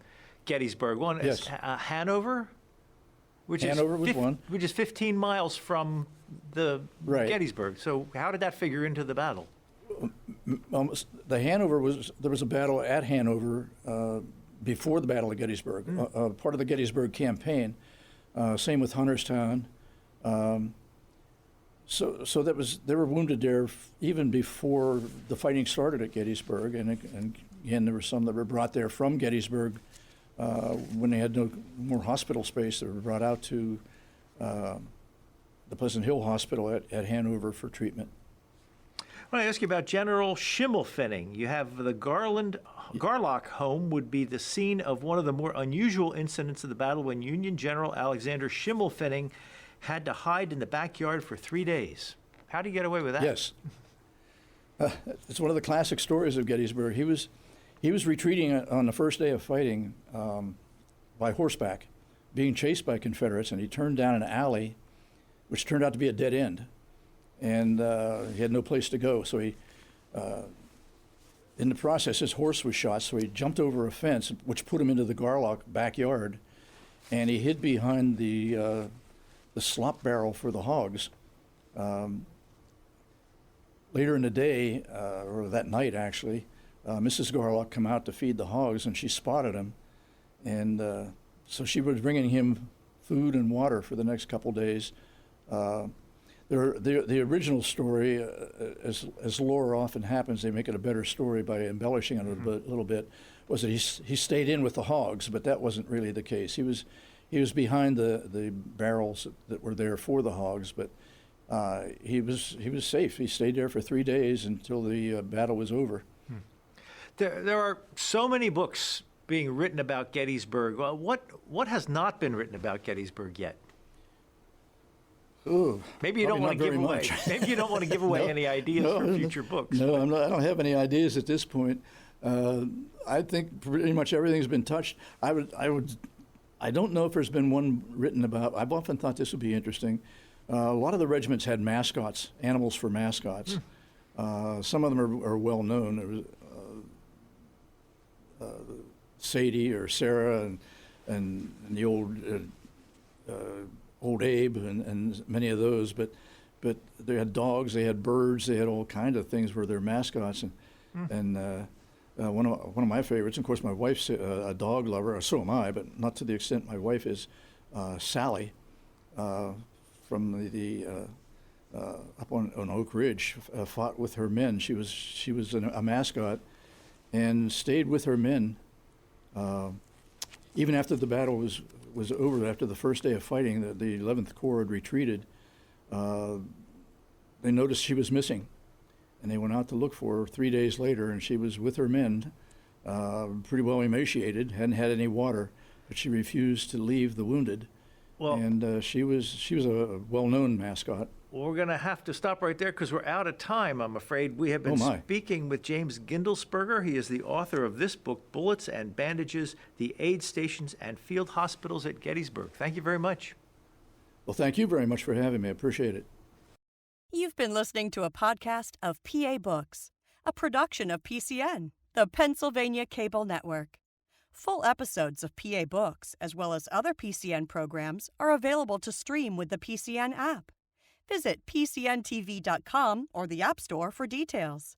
Gettysburg. One is Hanover, which is 15 miles from the Gettysburg. So how did that figure into the battle? There was a battle at Hanover before the Battle of Gettysburg, part of the Gettysburg campaign. Same with Hunterstown. So they were wounded there even before the fighting started at Gettysburg, and again there were some that were brought there from Gettysburg when they had no more hospital space. They were brought out to the Pleasant Hill Hospital at Hanover for treatment. I want to ask you about General Schimmelpfennig. You have the Garlock home would be the scene of one of the more unusual incidents of the battle when Union General Alexander Schimmelpfennig had to hide in the backyard for 3 days. How did he get away with that? Yes. It's one of the classic stories of Gettysburg. He was retreating on the first day of fighting by horseback, being chased by Confederates, and he turned down an alley, which turned out to be a dead end. And he had no place to go. So he, in the process, his horse was shot. So he jumped over a fence, which put him into the Garlock backyard, and he hid behind the slop barrel for the hogs. Later in the day, or that night actually, Mrs. Garlock come out to feed the hogs, and she spotted him, and so she was bringing him food and water for the next couple days. The original story, as lore often happens, they make it a better story by embellishing it a little bit, was that he stayed in with the hogs, but that wasn't really the case. He was behind the barrels that were there for the hogs, but he was safe. He stayed there for 3 days until the battle was over. There are so many books being written about Gettysburg. What has not been written about Gettysburg yet? Ooh, maybe you don't want to give away. Much. Maybe you don't want to give away any ideas for future books. No, I don't have any ideas at this point. I think pretty much everything's been touched. I don't know if there's been one written about. I've often thought this would be interesting. A lot of the regiments had mascots, animals for mascots. Some of them are well known. There was Sadie or Sarah and the old Abe and many of those, but they had dogs, they had birds, they had all kinds of things were their mascots, and one of my favorites. Of course, my wife's a dog lover, so am I, but not to the extent my wife is. Sally, from the up on Oak Ridge, fought with her men. She was a mascot, and stayed with her men. Even after the battle was over, after the first day of fighting, the 11th Corps had retreated, they noticed she was missing, and they went out to look for her 3 days later, and she was with her men, pretty well emaciated, hadn't had any water, but she refused to leave the wounded. Well, and she was a well-known mascot. Well, we're going to have to stop right there because we're out of time, I'm afraid. We have been speaking with James Gindelsperger. He is the author of this book, Bullets and Bandages, the Aid Stations and Field Hospitals at Gettysburg. Thank you very much. Well, thank you very much for having me. I appreciate it. You've been listening to a podcast of PA Books, a production of PCN, the Pennsylvania Cable Network. Full episodes of PA Books, as well as other PCN programs, are available to stream with the PCN app. Visit PCNTV.com or the App Store for details.